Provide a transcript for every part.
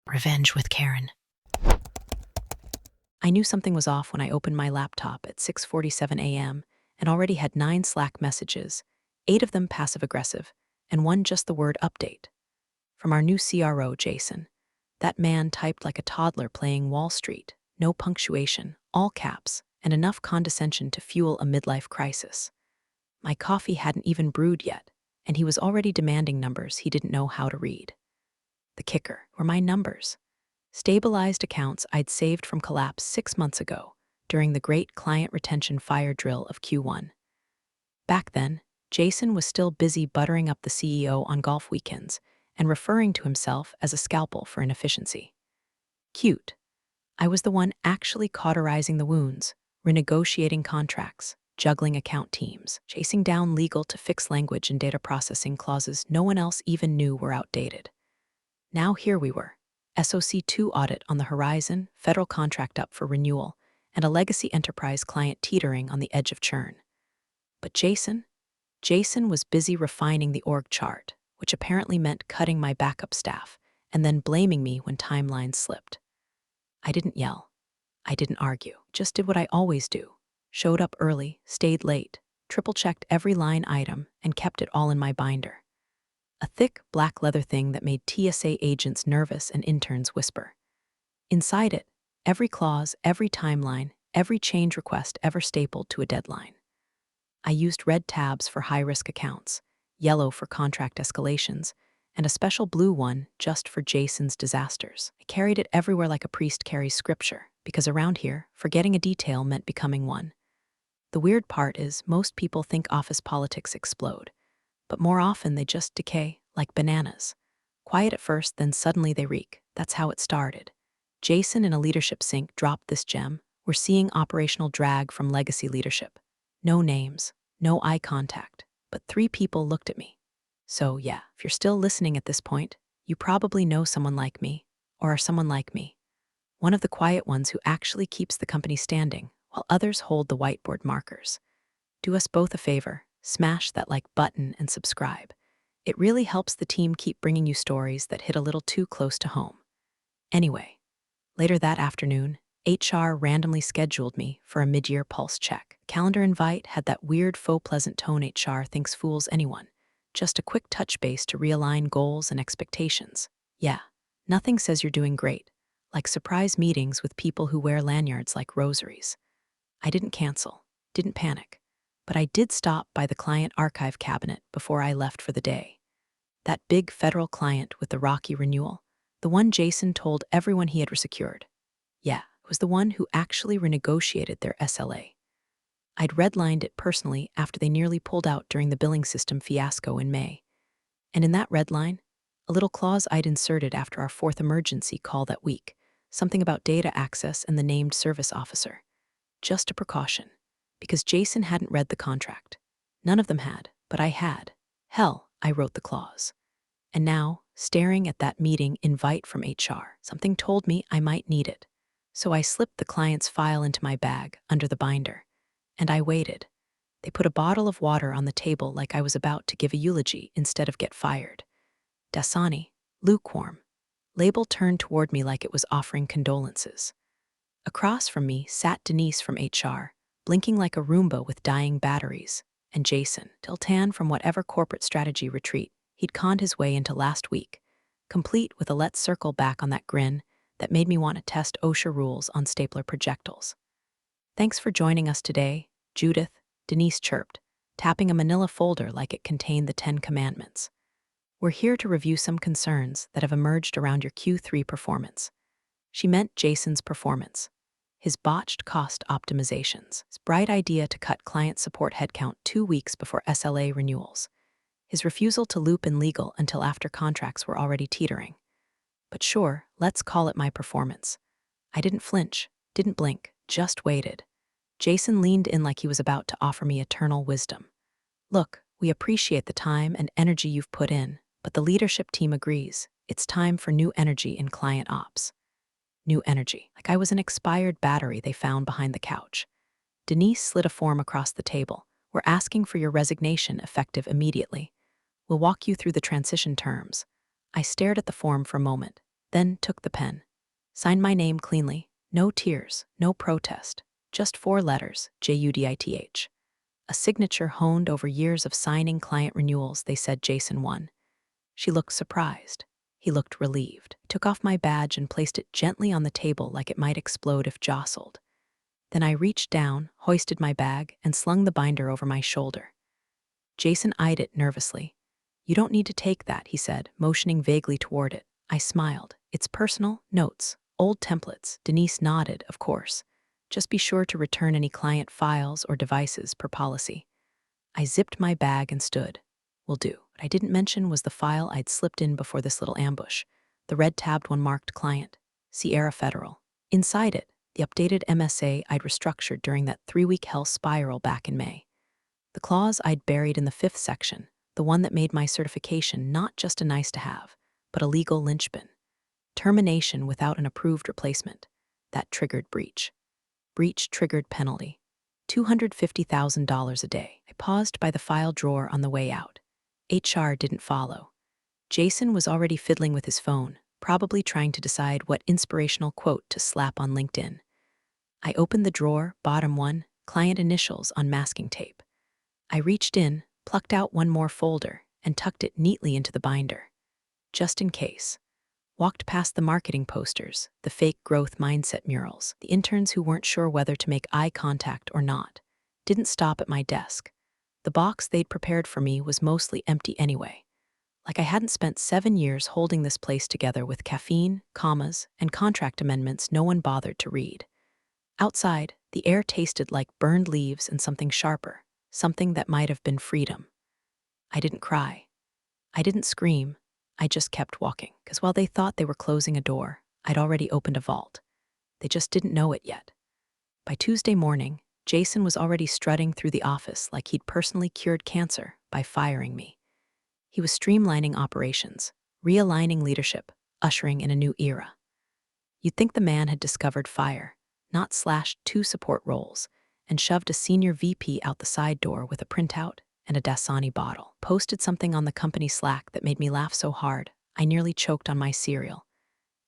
Revenge with Karen. I knew something was off when I opened my laptop at 6:47 a.m. and already had 9 Slack messages, 8 of them passive-aggressive, and one just the word update. From our new CRO, Jason. That man typed like a toddler playing Wall Street, no punctuation, all caps, and enough condescension to fuel a midlife crisis. My coffee hadn't even brewed yet, and he was already demanding numbers he didn't know how to read. The kicker were my numbers. Stabilized accounts I'd saved from collapse 6 months ago during the great client retention fire drill of Q1. Back then, Jason was still busy buttering up the CEO on golf weekends and referring to himself as a scalpel for inefficiency. Cute. I was the one actually cauterizing the wounds, renegotiating contracts, juggling account teams, chasing down legal to fix language and data processing clauses no one else even knew were outdated. Now here we were, SOC2 audit on the horizon, federal contract up for renewal, and a legacy enterprise client teetering on the edge of churn. But Jason was busy refining the org chart, which apparently meant cutting my backup staff and then blaming me when timelines slipped. I didn't yell. I didn't argue. Just did what I always do. Showed up early, stayed late, triple-checked every line item, and kept it all in my binder. A thick, black leather thing that made TSA agents nervous and interns whisper. Inside it, every clause, every timeline, every change request ever stapled to a deadline. I used red tabs for high-risk accounts, yellow for contract escalations, and a special blue one just for Jason's disasters. I carried it everywhere like a priest carries scripture, because around here, forgetting a detail meant becoming one. The weird part is most people think office politics explode, but more often they just decay, like bananas. Quiet at first, then suddenly they reek. That's how it started. Jason in a leadership sync dropped this gem. We're seeing operational drag from legacy leadership. No names, no eye contact, but 3 people looked at me. So yeah, if you're still listening at this point, you probably know someone like me, or are someone like me. One of the quiet ones who actually keeps the company standing, while others hold the whiteboard markers. Do us both a favor, smash that like button and subscribe. It really helps the team keep bringing you stories that hit a little too close to home. Anyway, later that afternoon, HR randomly scheduled me for a mid-year pulse check. Calendar invite had that weird faux pleasant tone HR thinks fools anyone. Just a quick touch base to realign goals and expectations. Yeah, nothing says you're doing great, like surprise meetings with people who wear lanyards like rosaries. I didn't cancel, didn't panic, but I did stop by the client archive cabinet before I left for the day. That big federal client with the rocky renewal, the one Jason told everyone he had resecured. Yeah, it was the one who actually renegotiated their SLA. I'd redlined it personally after they nearly pulled out during the billing system fiasco in May. And in that redline, a little clause I'd inserted after our 4th emergency call that week, something about data access and the named service officer. Just a precaution, because Jason hadn't read the contract. None of them had, but I had. Hell, I wrote the clause. And now, staring at that meeting invite from HR, something told me I might need it. So I slipped the client's file into my bag, under the binder. And I waited. They put a bottle of water on the table like I was about to give a eulogy instead of get fired. Dasani, lukewarm. Label turned toward me like it was offering condolences. Across from me sat Denise from HR, blinking like a Roomba with dying batteries, and Jason, till tan from whatever corporate strategy retreat he'd conned his way into last week, complete with a let's circle back on that grin that made me want to test OSHA rules on stapler projectiles. Thanks for joining us today, Judith, Denise chirped, tapping a manila folder like it contained the 10 Commandments. We're here to review some concerns that have emerged around your Q3 performance. She meant Jason's performance. His botched cost optimizations, his bright idea to cut client support headcount 2 weeks before SLA renewals, his refusal to loop in legal until after contracts were already teetering. But sure, let's call it my performance. I didn't flinch, didn't blink, just waited. Jason leaned in like he was about to offer me eternal wisdom. Look, we appreciate the time and energy you've put in, but the leadership team agrees. It's time for new energy in client ops. New energy, like I was an expired battery they found behind the couch. Denise slid a form across the table. We're asking for your resignation effective immediately. We'll walk you through the transition terms. I stared at the form for a moment, then took the pen. Signed my name cleanly, no tears, no protest, just 4 letters, Judith. A signature honed over years of signing client renewals, they said Jason won. She looked surprised. He looked relieved. Took off my badge and placed it gently on the table like it might explode if jostled. Then I reached down, hoisted my bag, and slung the binder over my shoulder. Jason eyed it nervously. "You don't need to take that," he said, motioning vaguely toward it. I smiled. "It's personal, notes, old templates." Denise nodded, "Of course. Just be sure to return any client files or devices per policy." I zipped my bag and stood. "Will do." What I didn't mention was the file I'd slipped in before this little ambush, the red-tabbed one marked Client, Sierra Federal. Inside it, the updated MSA I'd restructured during that 3-week hell spiral back in May. The clause I'd buried in the 5th section, the one that made my certification not just a nice-to-have, but a legal linchpin. Termination without an approved replacement. That triggered breach. Breach triggered penalty. $250,000 a day. I paused by the file drawer on the way out. HR didn't follow. Jason was already fiddling with his phone, probably trying to decide what inspirational quote to slap on LinkedIn. I opened the drawer, bottom one, client initials on masking tape. I reached in, plucked out one more folder, and tucked it neatly into the binder. Just in case. Walked past the marketing posters, the fake growth mindset murals, the interns who weren't sure whether to make eye contact or not. Didn't stop at my desk. The box they'd prepared for me was mostly empty anyway. Like I hadn't spent 7 years holding this place together with caffeine, commas, and contract amendments no one bothered to read. Outside, the air tasted like burned leaves and something sharper, something that might have been freedom. I didn't cry. I didn't scream. I just kept walking, because while they thought they were closing a door, I'd already opened a vault. They just didn't know it yet. By Tuesday morning, Jason was already strutting through the office like he'd personally cured cancer by firing me. He was streamlining operations, realigning leadership, ushering in a new era. You'd think the man had discovered fire, not slashed 2 support roles, and shoved a senior VP out the side door with a printout and a Dasani bottle. Posted something on the company Slack that made me laugh so hard, I nearly choked on my cereal.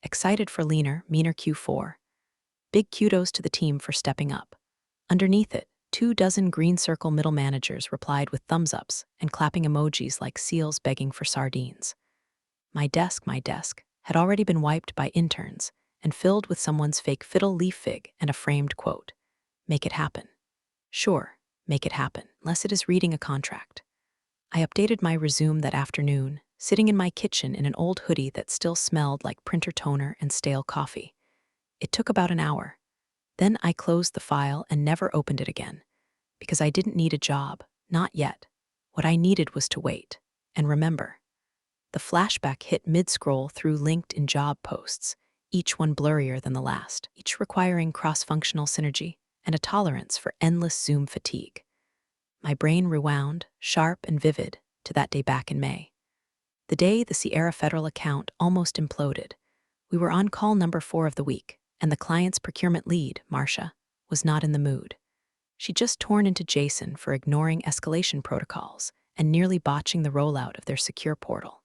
Excited for leaner, meaner Q4. Big kudos to the team for stepping up. Underneath it, 24 green circle middle managers replied with thumbs-ups and clapping emojis like seals begging for sardines. My desk, had already been wiped by interns and filled with someone's fake fiddle leaf fig and a framed quote. "Make it happen." Sure, make it happen, unless it is reading a contract. I updated my resume that afternoon, sitting in my kitchen in an old hoodie that still smelled like printer toner and stale coffee. It took about an hour. Then I closed the file and never opened it again, because I didn't need a job, not yet. What I needed was to wait and remember. The flashback hit mid-scroll through LinkedIn job posts, each one blurrier than the last, each requiring cross-functional synergy and a tolerance for endless Zoom fatigue. My brain rewound, sharp and vivid, to that day back in May. The day the Sierra Federal account almost imploded. We were on call number 4 of the week, and the client's procurement lead, Marcia, was not in the mood. She'd just torn into Jason for ignoring escalation protocols and nearly botching the rollout of their secure portal.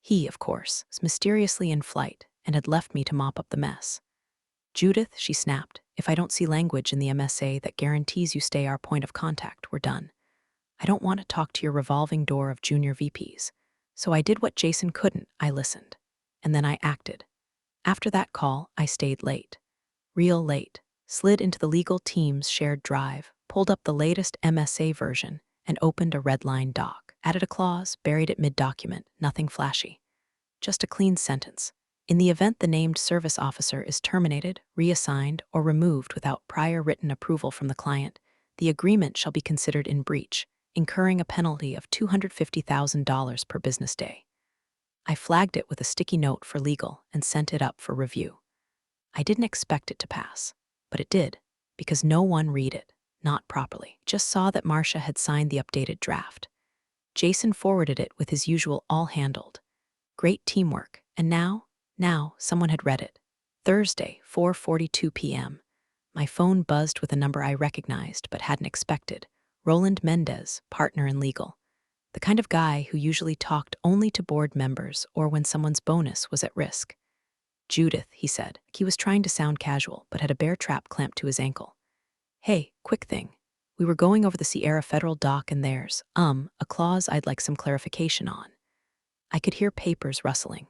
He, of course, was mysteriously in flight and had left me to mop up the mess. "Judith," she snapped, "if I don't see language in the MSA that guarantees you stay our point of contact, we're done. I don't want to talk to your revolving door of junior VPs." So I did what Jason couldn't. I listened. And then I acted. After that call, I stayed late. Real late. Slid into the legal team's shared drive, pulled up the latest MSA version, and opened a redline doc. Added a clause, buried it mid-document, nothing flashy. Just a clean sentence. In the event the named service officer is terminated, reassigned, or removed without prior written approval from the client, the agreement shall be considered in breach, incurring a penalty of $250,000 per business day. I flagged it with a sticky note for legal and sent it up for review. I didn't expect it to pass, but it did, because no one read it, not properly. Just saw that Marcia had signed the updated draft. Jason forwarded it with his usual all handled. Great teamwork, and now someone had read it. Thursday, 4:42 p.m. My phone buzzed with a number I recognized but hadn't expected. Roland Mendez, partner in legal. The kind of guy who usually talked only to board members or when someone's bonus was at risk. Judith, he said. He was trying to sound casual, but had a bear trap clamped to his ankle. Hey, quick thing. We were going over the Sierra Federal dock and there's, a clause I'd like some clarification on. I could hear papers rustling.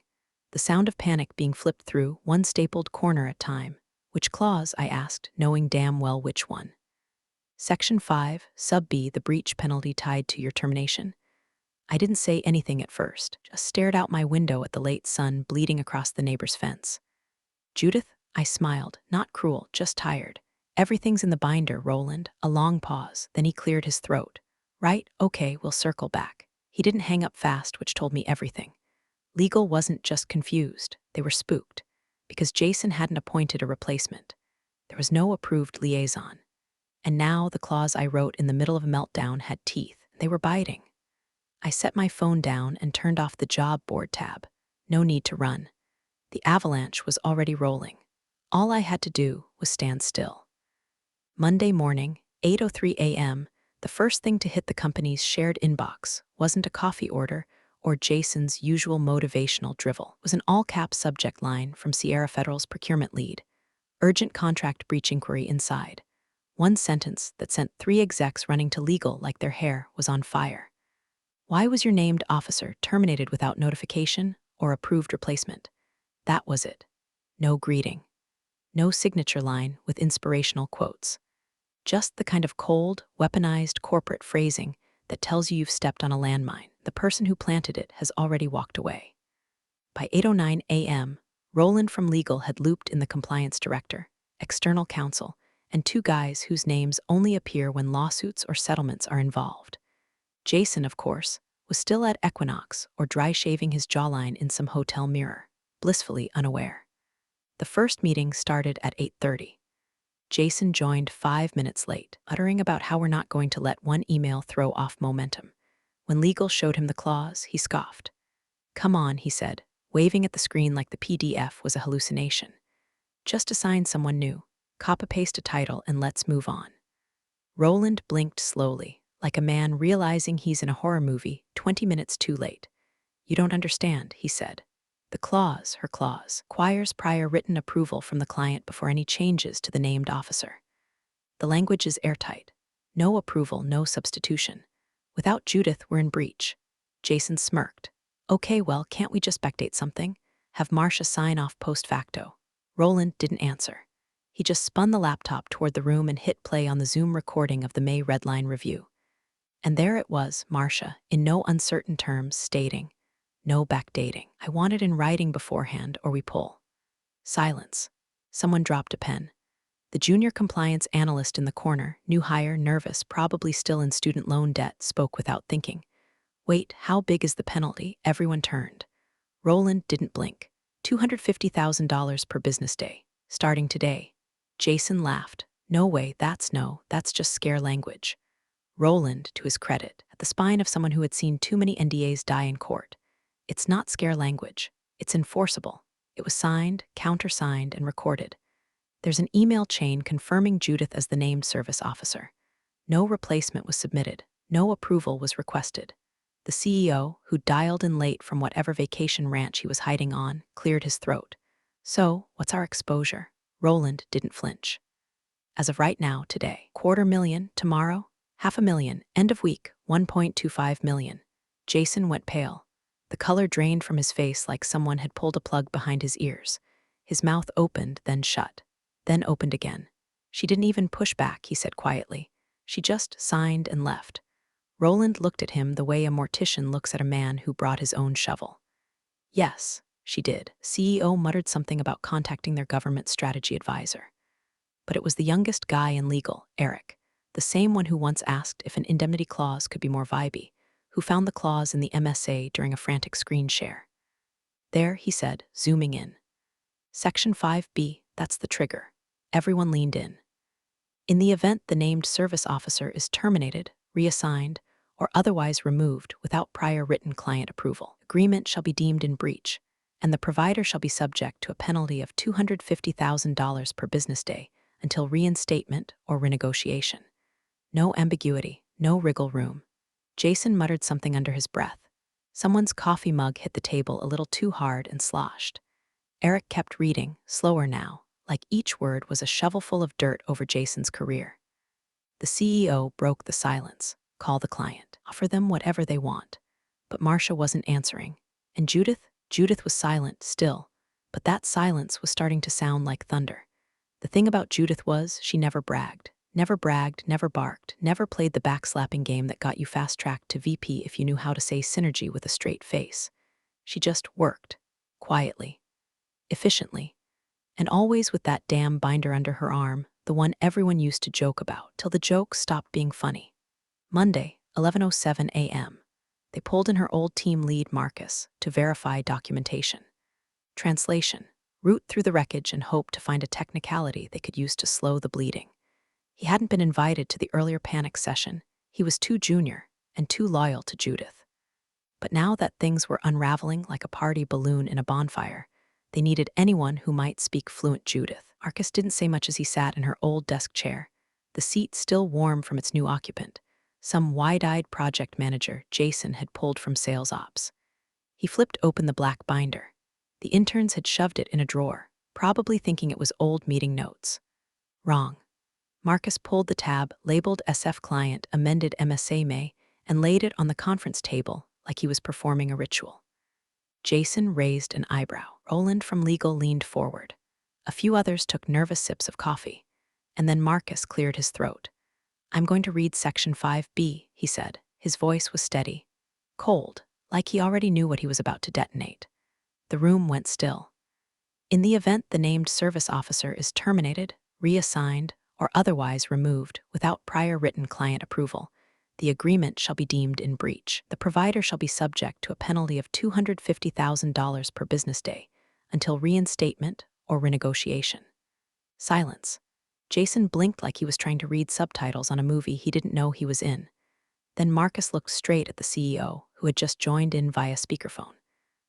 The sound of panic being flipped through, one stapled corner at a time. Which clause? I asked, knowing damn well which one. Section 5, sub B, the breach penalty tied to your termination. I didn't say anything at first, just stared out my window at the late sun bleeding across the neighbor's fence. Judith, I smiled, not cruel, just tired. Everything's in the binder, Roland. A long pause, then he cleared his throat. Right, okay, we'll circle back. He didn't hang up fast, which told me everything. Legal wasn't just confused, they were spooked, because Jason hadn't appointed a replacement. There was no approved liaison. And now the clause I wrote in the middle of a meltdown had teeth. They were biting. I set my phone down and turned off the job board tab. No need to run. The avalanche was already rolling. All I had to do was stand still. Monday morning, 8:03 a.m., the first thing to hit the company's shared inbox wasn't a coffee order or Jason's usual motivational drivel. It was an all-caps subject line from Sierra Federal's procurement lead. Urgent contract breach inquiry inside. One sentence that sent 3 execs running to legal like their hair was on fire. Why was your named officer terminated without notification or approved replacement? That was it. No greeting. No signature line with inspirational quotes. Just the kind of cold, weaponized corporate phrasing that tells you you've stepped on a landmine. The person who planted it has already walked away. By 8:09 a.m., Roland from legal had looped in the compliance director, external counsel, and 2 guys whose names only appear when lawsuits or settlements are involved. Jason, of course, was still at Equinox or dry shaving his jawline in some hotel mirror, blissfully unaware. The first meeting started at 8:30. Jason joined 5 minutes late, uttering about how we're not going to let one email throw off momentum. When legal showed him the clause, he scoffed. Come on, he said, waving at the screen like the PDF was a hallucination. Just assign someone new, copy-paste a title, and let's move on. Roland blinked slowly, like a man realizing he's in a horror movie 20 minutes too late. You don't understand, he said. The clause, her clause, requires prior written approval from the client before any changes to the named officer. The language is airtight. No approval, no substitution. Without Judith, we're in breach. Jason smirked. Okay, well, can't we just backdate something? Have Marcia sign off post facto? Roland didn't answer. He just spun the laptop toward the room and hit play on the Zoom recording of the May Redline review. And there it was, Marcia, in no uncertain terms, stating, no backdating. I want it in writing beforehand or we pull. Silence. Someone dropped a pen. The junior compliance analyst in the corner, new hire, nervous, probably still in student loan debt, spoke without thinking. Wait, how big is the penalty? Everyone turned. Roland didn't blink. $250,000 per business day, starting today. Jason laughed. No way, that's just scare language. Roland, to his credit, at the spine of someone who had seen too many NDAs die in court. It's not scare language. It's enforceable. It was signed, countersigned, and recorded. There's an email chain confirming Judith as the named service officer. No replacement was submitted. No approval was requested. The CEO, who dialed in late from whatever vacation ranch he was hiding on, cleared his throat. So, what's our exposure? Roland didn't flinch. As of right now, today, $250,000, tomorrow, $500,000, end of week, $1.25 million. Jason went pale. The color drained from his face like someone had pulled a plug behind his ears. His mouth opened, then shut, then opened again. She didn't even push back, he said quietly. She just signed and left. Roland looked at him the way a mortician looks at a man who brought his own shovel. Yes, she did. CEO muttered something about contacting their government strategy advisor. But it was the youngest guy in legal, Eric, the same one who once asked if an indemnity clause could be more vibey, who found the clause in the MSA during a frantic screen share. There, he said, zooming in. Section 5B, that's the trigger. Everyone leaned in. In the event the named service officer is terminated, reassigned, or otherwise removed without prior written client approval, agreement shall be deemed in breach, and the provider shall be subject to a penalty of $250,000 per business day until reinstatement or renegotiation. No ambiguity, no wriggle room. Jason muttered something under his breath. Someone's coffee mug hit the table a little too hard and sloshed. Eric kept reading, slower now, like each word was a shovelful of dirt over Jason's career. The CEO broke the silence. Call the client. Offer them whatever they want. But Marcia wasn't answering. And Judith was silent still. But that silence was starting to sound like thunder. The thing about Judith was she never bragged. Never bragged, never barked, never played the backslapping game that got you fast-tracked to VP if you knew how to say synergy with a straight face. She just worked. Quietly. Efficiently. And always with that damn binder under her arm, the one everyone used to joke about, till the joke stopped being funny. Monday, 11:07 a.m. They pulled in her old team lead Marcus to verify documentation. Translation: root through the wreckage and hope to find a technicality they could use to slow the bleeding. He hadn't been invited to the earlier panic session. He was too junior and too loyal to Judith. But now that things were unraveling like a party balloon in a bonfire, they needed anyone who might speak fluent Judith. Marcus didn't say much as he sat in her old desk chair, the seat still warm from its new occupant, some wide-eyed project manager Jason had pulled from sales ops. He flipped open the black binder. The interns had shoved it in a drawer, probably thinking it was old meeting notes. Wrong. Marcus pulled the tab labeled SF Client Amended MSA May and laid it on the conference table like he was performing a ritual. Jason raised an eyebrow. Roland from legal leaned forward. A few others took nervous sips of coffee. And then Marcus cleared his throat. "I'm going to read Section 5B, he said. His voice was steady. Cold, like he already knew what he was about to detonate. The room went still. In the event the named service officer is terminated, reassigned, or otherwise removed without prior written client approval, the agreement shall be deemed in breach. The provider shall be subject to a penalty of $250,000 per business day until reinstatement or renegotiation." Silence. Jason blinked like he was trying to read subtitles on a movie he didn't know he was in. Then Marcus looked straight at the CEO, who had just joined in via speakerphone.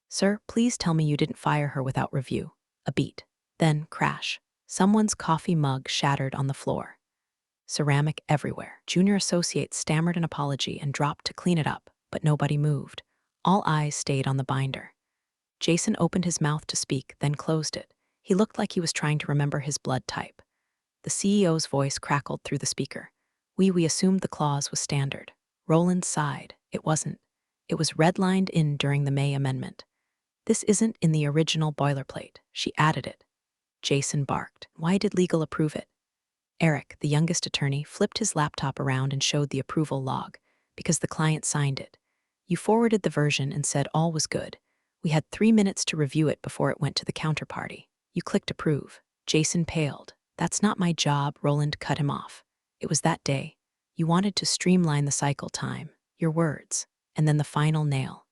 "Sir, please tell me you didn't fire her without review." A beat. Then crash. Someone's coffee mug shattered on the floor. Ceramic everywhere. Junior associate stammered an apology and dropped to clean it up, but nobody moved. All eyes stayed on the binder. Jason opened his mouth to speak, then closed it. He looked like he was trying to remember his blood type. The CEO's voice crackled through the speaker. We assumed the clause was standard." Roland sighed. It wasn't. It was redlined in during the May amendment. "This isn't in the original boilerplate. She added it." Jason barked. "Why did legal approve it?" Eric, the youngest attorney, flipped his laptop around and showed the approval log. "Because the client signed it. You forwarded the version and said all was good. We had 3 minutes to review it before it went to the counterparty. You clicked approve." Jason paled. "That's not my job," Roland cut him off. "It was that day. You wanted to streamline the cycle time, your words, and then the final nail."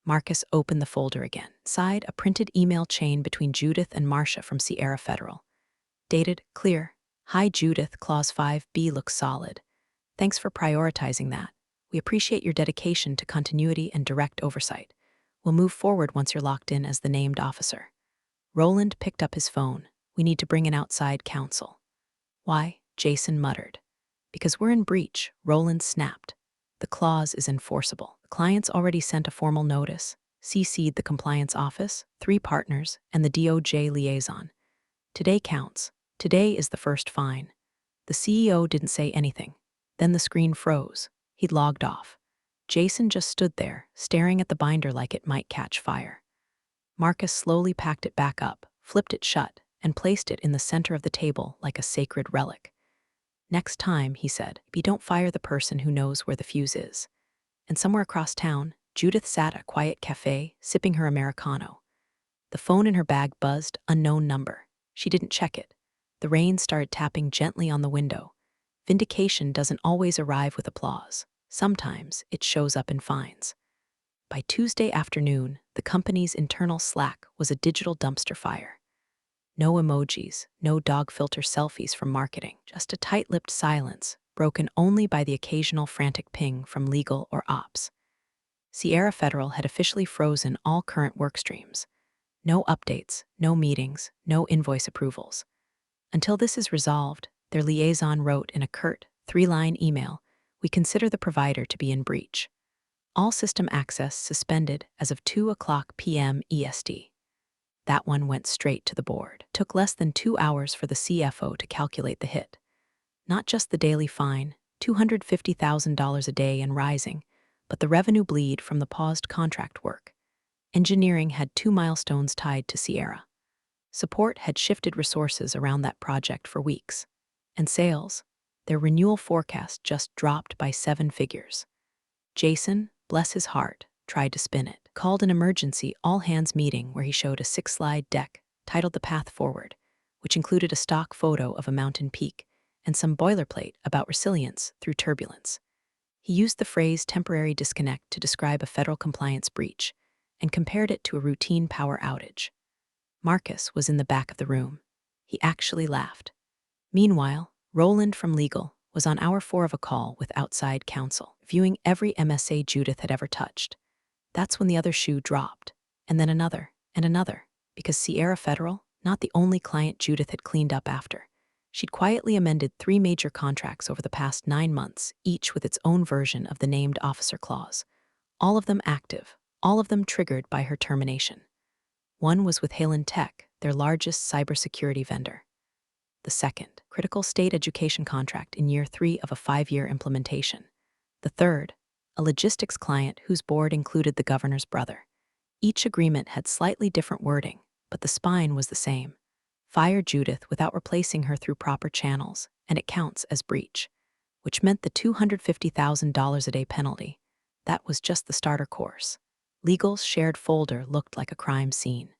Marcus opened the folder again. Inside, a printed email chain between Judith and Marcia from Sierra Federal. Dated, clear. "Hi Judith, Clause 5B looks solid. Thanks for prioritizing that. We appreciate your dedication to continuity and direct oversight. We'll move forward once you're locked in as the named officer." Roland picked up his phone. "We need to bring in outside counsel." "Why?" Jason muttered. "Because we're in breach," Roland snapped. "The clause is enforceable. The client's already sent a formal notice, CC'd the compliance office, 3 partners, and the DOJ liaison. Today counts. Today is the first fine." The CEO didn't say anything. Then the screen froze. He'd logged off. Jason just stood there, staring at the binder like it might catch fire. Marcus slowly packed it back up, flipped it shut, and placed it in the center of the table like a sacred relic. "Next time," he said, "you don't fire the person who knows where the fuse is." And somewhere across town, Judith sat at a quiet cafe, sipping her Americano. The phone in her bag buzzed, unknown number. She didn't check it. The rain started tapping gently on the window. Vindication doesn't always arrive with applause. Sometimes it shows up in fines. By Tuesday afternoon, the company's internal Slack was a digital dumpster fire. No emojis, no dog filter selfies from marketing, just a tight-lipped silence, broken only by the occasional frantic ping from legal or ops. Sierra Federal had officially frozen all current work streams. No updates, no meetings, no invoice approvals. "Until this is resolved," their liaison wrote in a curt, 3-line email, "we consider the provider to be in breach. All system access suspended as of 2:00 p.m. EST." That one went straight to the board. It took less than 2 hours for the CFO to calculate the hit. Not just the daily fine, $250,000 a day and rising, but the revenue bleed from the paused contract work. Engineering had 2 milestones tied to Sierra. Support had shifted resources around that project for weeks. And sales, their renewal forecast just dropped by 7 figures. Jason, bless his heart, tried to spin it, called an emergency all-hands meeting where he showed a 6-slide deck titled The Path Forward, which included a stock photo of a mountain peak and some boilerplate about resilience through turbulence. He used the phrase temporary disconnect to describe a federal compliance breach and compared it to a routine power outage. Marcus was in the back of the room. He actually laughed. Meanwhile, Roland from legal was on hour 4 of a call with outside counsel, viewing every MSA Judith had ever touched. That's when the other shoe dropped, and then another, and another, because Sierra Federal, not the only client Judith had cleaned up after. She'd quietly amended 3 major contracts over the past 9 months, each with its own version of the named officer clause. All of them active, all of them triggered by her termination. One was with Halen Tech, their largest cybersecurity vendor. The second, critical state education contract in year 3 of a 5-year implementation. The third, a logistics client whose board included the governor's brother. Each agreement had slightly different wording, but the spine was the same. Fire Judith without replacing her through proper channels, and it counts as breach, which meant the $250,000 a day penalty. That was just the starter course. Legal's shared folder looked like a crime scene.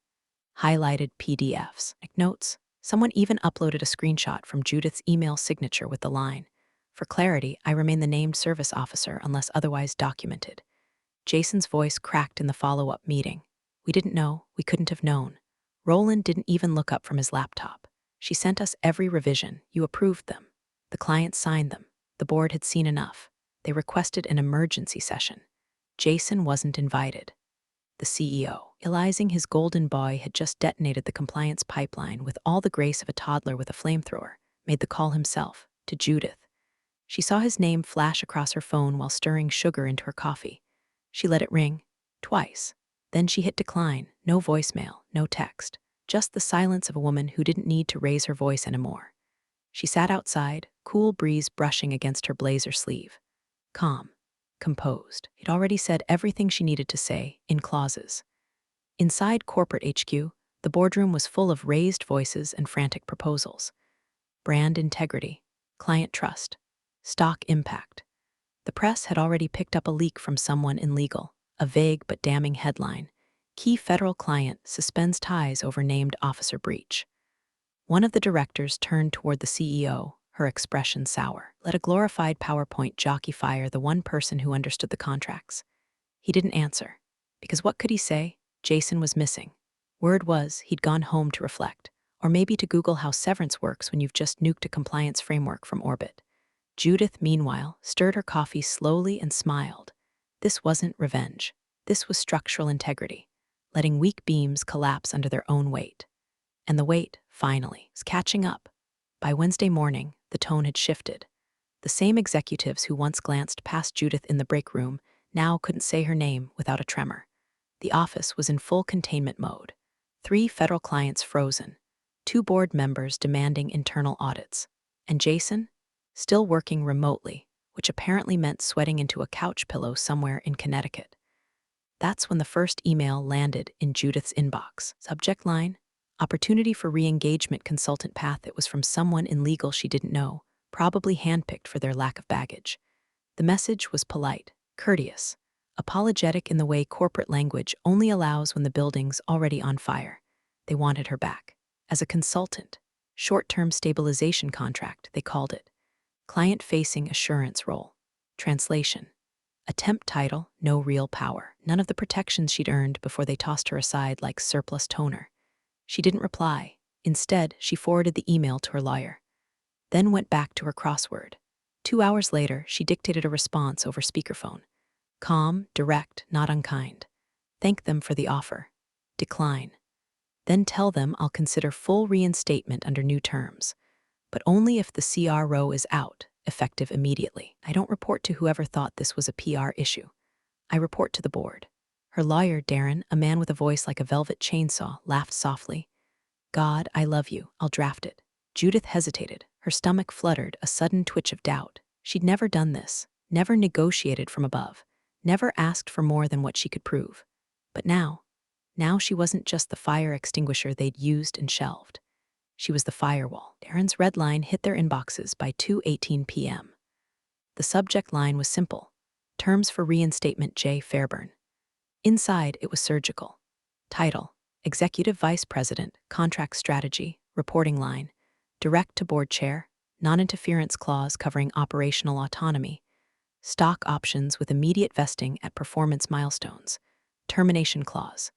Highlighted PDFs, notes. Someone even uploaded a screenshot from Judith's email signature with the line, "For clarity, I remain the named service officer unless otherwise documented." Jason's voice cracked in the follow-up meeting. "We didn't know, we couldn't have known. Roland didn't even look up from his laptop. She sent us every revision, you approved them. The client signed them. The board had seen enough. They requested an emergency session. Jason wasn't invited." The CEO, realizing his golden boy had just detonated the compliance pipeline with all the grace of a toddler with a flamethrower, made the call himself, to Judith. She saw his name flash across her phone while stirring sugar into her coffee. She let it ring, twice. Then she hit decline, no voicemail, no text, just the silence of a woman who didn't need to raise her voice anymore. She sat outside, cool breeze brushing against her blazer sleeve. Calm. Composed. He'd already said everything she needed to say, in clauses. Inside corporate HQ, the boardroom was full of raised voices and frantic proposals. Brand integrity, client trust, stock impact. The press had already picked up a leak from someone in legal, a vague but damning headline. Key federal client suspends ties over named officer breach. One of the directors turned toward the CEO, her expression sour. Let a glorified PowerPoint jockey fire the one person who understood the contracts. He didn't answer. Because what could he say? Jason was missing. Word was he'd gone home to reflect, or maybe to Google how severance works when you've just nuked a compliance framework from orbit. Judith, meanwhile, stirred her coffee slowly and smiled. This wasn't revenge. This was structural integrity, letting weak beams collapse under their own weight. And the weight, finally, was catching up. By Wednesday morning, the tone had shifted. The same executives who once glanced past Judith in the break room now couldn't say her name without a tremor. The office was in full containment mode. 3 federal clients frozen, 2 board members demanding internal audits, and Jason, still working remotely, which apparently meant sweating into a couch pillow somewhere in Connecticut. That's when the first email landed in Judith's inbox. Subject line, opportunity for re-engagement consultant path. It was from someone in legal she didn't know, probably handpicked for their lack of baggage. The message was polite, courteous, apologetic in the way corporate language only allows when the building's already on fire. They wanted her back. As a consultant, short-term stabilization contract, they called it. Client-facing assurance role. Translation. A temp title, no real power. None of the protections she'd earned before they tossed her aside like surplus toner. She didn't reply. Instead, she forwarded the email to her lawyer. Then went back to her crossword. 2 hours later, she dictated a response over speakerphone. Calm, direct, not unkind. Thank them for the offer. Decline. Then tell them I'll consider full reinstatement under new terms, but only if the CRO is out, effective immediately. I don't report to whoever thought this was a PR issue. I report to the board. Her lawyer, Darren, a man with a voice like a velvet chainsaw, laughed softly. God, I love you, I'll draft it. Judith hesitated. Her stomach fluttered, a sudden twitch of doubt. She'd never done this, never negotiated from above, never asked for more than what she could prove. But now she wasn't just the fire extinguisher they'd used and shelved. She was the firewall. Darren's red line hit their inboxes by 2:18 p.m. The subject line was simple: Terms for Reinstatement J. Fairburn. Inside, it was surgical. Title: Executive Vice President, Contract Strategy, Reporting Line, Direct to Board Chair, Non-Interference Clause covering operational autonomy, Stock Options with immediate vesting at performance milestones, Termination Clause.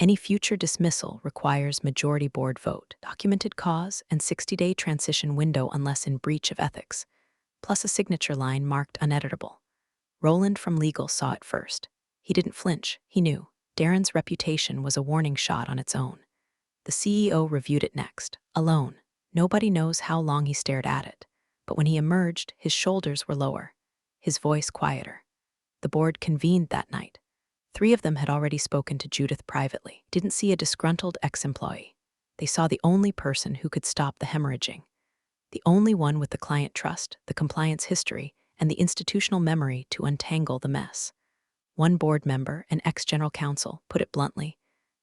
Any future dismissal requires majority board vote, documented cause, and 60-day transition window unless in breach of ethics, plus a signature line marked uneditable. Roland from legal saw it first. He didn't flinch. He knew. Darren's reputation was a warning shot on its own. The CEO reviewed it next, alone. Nobody knows how long he stared at it. But when he emerged, his shoulders were lower, his voice quieter. The board convened that night. 3 of them had already spoken to Judith privately. Didn't see a disgruntled ex-employee. They saw the only person who could stop the hemorrhaging. The only one with the client trust, the compliance history, and the institutional memory to untangle the mess. One board member, an ex-general counsel, put it bluntly: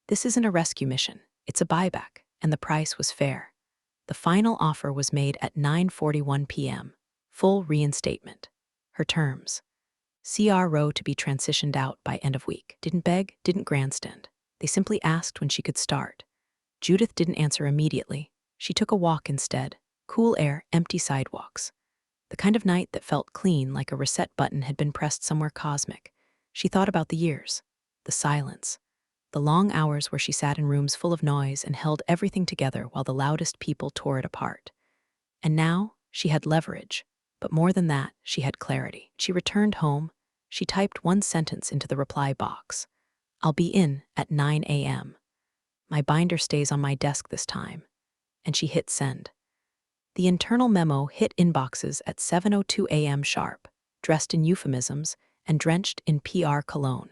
"This isn't a rescue mission, it's a buyback, and the price was fair." The final offer was made at 9:41 p.m. Full reinstatement. Her terms: CRO to be transitioned out by end of week. Didn't beg, didn't grandstand. They simply asked when she could start. Judith didn't answer immediately. She took a walk instead. Cool air, empty sidewalks. The kind of night that felt clean, like a reset button had been pressed somewhere cosmic. She thought about the years, the silence, the long hours where she sat in rooms full of noise and held everything together while the loudest people tore it apart. And now she had leverage, but more than that, she had clarity. She returned home. She typed one sentence into the reply box: "I'll be in at 9 a.m. My binder stays on my desk this time." And she hit send. The internal memo hit inboxes at 7:02 a.m. sharp, dressed in euphemisms and drenched in PR cologne.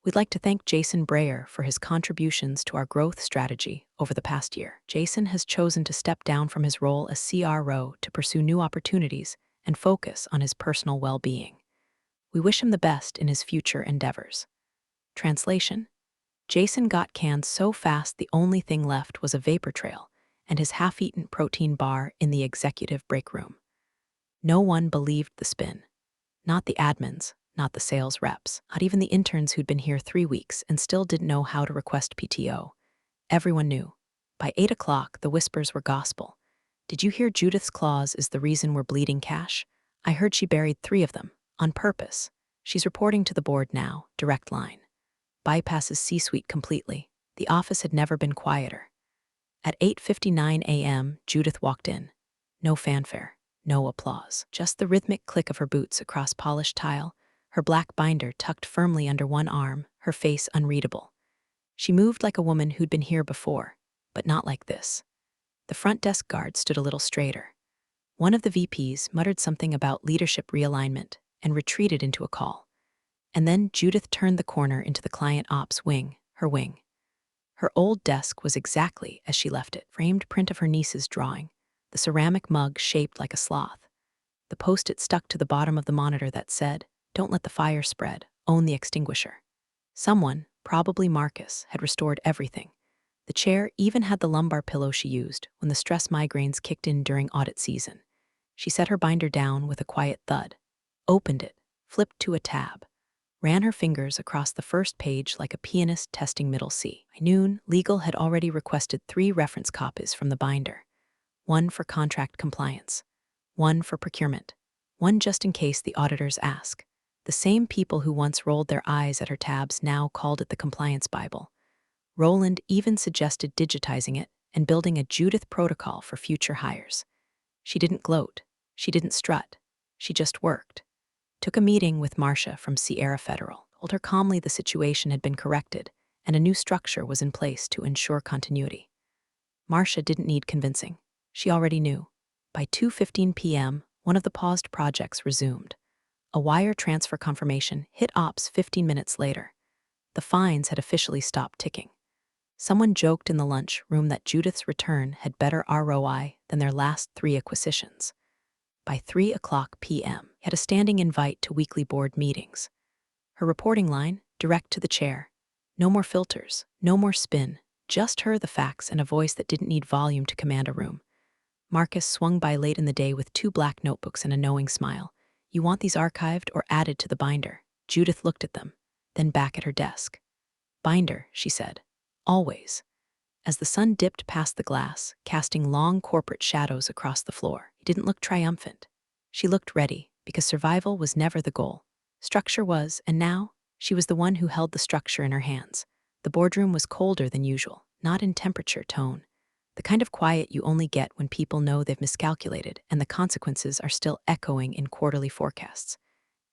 We'd like to thank Jason Breyer for his contributions to our growth strategy over the past year. Jason has chosen to step down from his role as CRO to pursue new opportunities and focus on his personal well-being. We wish him the best in his future endeavors. Translation: Jason got canned so fast the only thing left was a vapor trail and his half-eaten protein bar in the executive break room. No one believed the spin. Not the admins, not the sales reps, not even the interns who'd been here 3 weeks and still didn't know how to request PTO. Everyone knew. By 8 o'clock, the whispers were gospel. "Did you hear Judith's clause is the reason we're bleeding cash? I heard she buried 3 of them, on purpose. She's reporting to the board now, direct line. Bypasses C-suite completely. The office had never been quieter." At 8:59 a.m., Judith walked in. No fanfare, no applause, just the rhythmic click of her boots across polished tile, her black binder tucked firmly under one arm, her face unreadable. She moved like a woman who'd been here before, but not like this. The front desk guard stood a little straighter. One of the VPs muttered something about leadership realignment and retreated into a call. And then Judith turned the corner into the client ops wing, her wing. Her old desk was exactly as she left it, framed print of her niece's drawing, the ceramic mug shaped like a sloth. The post-it stuck to the bottom of the monitor that said, "Don't let the fire spread, own the extinguisher." Someone, probably Marcus, had restored everything. The chair even had the lumbar pillow she used when the stress migraines kicked in during audit season. She set her binder down with a quiet thud, opened it, flipped to a tab, ran her fingers across the first page like a pianist testing middle C. By noon, legal had already requested 3 reference copies from the binder. 1 for contract compliance, 1 for procurement, 1 just in case the auditors ask. The same people who once rolled their eyes at her tabs now called it the Compliance Bible. Roland even suggested digitizing it and building a Judith protocol for future hires. She didn't gloat. She didn't strut. She just worked. Took a meeting with Marcia from Sierra Federal, told her calmly the situation had been corrected and a new structure was in place to ensure continuity. Marcia didn't need convincing. She already knew. By 2:15 p.m., one of the paused projects resumed. A wire transfer confirmation hit ops 15 minutes later. The The fines had officially stopped ticking. Someone joked in the lunch room that Judith's return had better ROI than their last 3 acquisitions. By 3:00 p.m., he had a standing invite to weekly board meetings. Her reporting line, direct to the chair. No more filters, no more spin, just her, the facts, and a voice that didn't need volume to command a room. Marcus swung by late in the day with 2 black notebooks and a knowing smile. You want these archived or added to the binder? Judith looked at them, then back at her desk. Binder, she said. Always. As the sun dipped past the glass, casting long corporate shadows across the floor, he didn't look triumphant. She looked ready, because survival was never the goal. Structure was, and now, she was the one who held the structure in her hands. The boardroom was colder than usual, not in temperature, tone. The kind of quiet you only get when people know they've miscalculated and the consequences are still echoing in quarterly forecasts.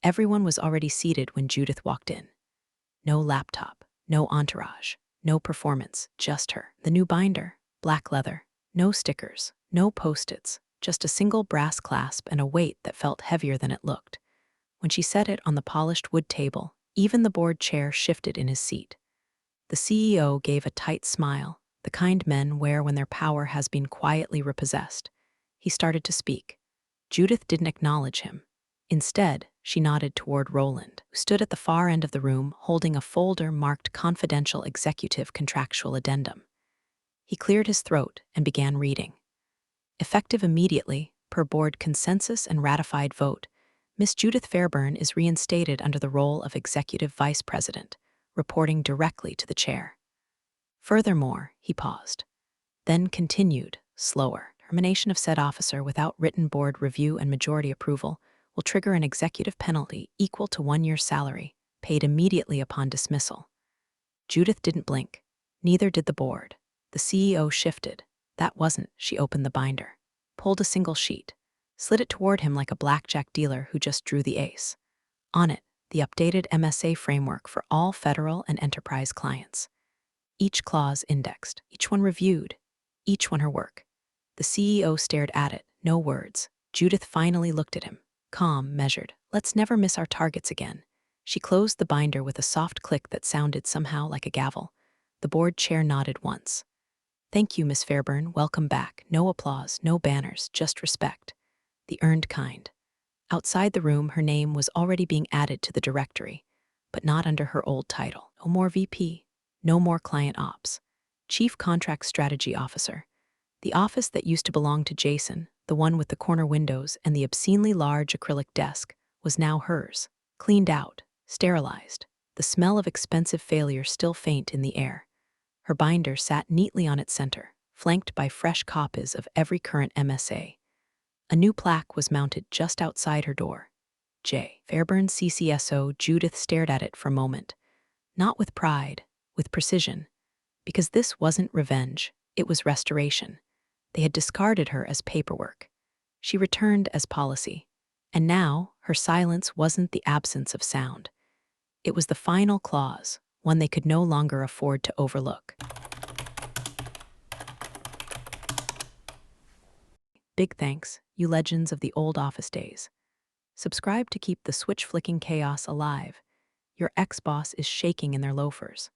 Everyone was already seated when Judith walked in. No laptop, no entourage, no performance, just her. The new binder, black leather, no stickers, no post-its, just a single brass clasp and a weight that felt heavier than it looked. When she set it on the polished wood table, even the board chair shifted in his seat. The CEO gave a tight smile, the kind men wear when their power has been quietly repossessed. He started to speak. Judith didn't acknowledge him. Instead, she nodded toward Roland, who stood at the far end of the room holding a folder marked Confidential Executive Contractual Addendum. He cleared his throat and began reading. Effective immediately, per board consensus and ratified vote, Miss Judith Fairburn is reinstated under the role of Executive Vice President, reporting directly to the chair. Furthermore, he paused, then continued, slower. Termination of said officer without written board review and majority approval will trigger an executive penalty equal to 1 year's salary, paid immediately upon dismissal. Judith didn't blink. Neither did the board. The CEO shifted. That wasn't. She opened the binder, pulled a single sheet, slid it toward him like a blackjack dealer who just drew the ace. On it, the updated MSA framework for all federal and enterprise clients. Each clause indexed, each one reviewed, each one her work. The CEO stared at it, no words. Judith finally looked at him, calm, measured. Let's never miss our targets again. She closed the binder with a soft click that sounded somehow like a gavel. The board chair nodded once. Thank you, Miss Fairburn. Welcome back. No applause, no banners, just respect. The earned kind. Outside the room, her name was already being added to the directory, but not under her old title. No more VP, no more client ops. Chief Contract Strategy Officer. The office that used to belong to Jason, the one with the corner windows and the obscenely large acrylic desk, was now hers. Cleaned out, sterilized, the smell of expensive failure still faint in the air. Her binder sat neatly on its center, flanked by fresh copies of every current MSA. A new plaque was mounted just outside her door. J. Fairburn CCSO. Judith stared at it for a moment. Not with pride, with precision. Because this wasn't revenge, it was restoration. They had discarded her as paperwork. She returned as policy. And now, her silence wasn't the absence of sound. It was the final clause, one they could no longer afford to overlook. Big thanks, you legends of the old office days. Subscribe to keep the switch-flicking chaos alive. Your ex-boss is shaking in their loafers.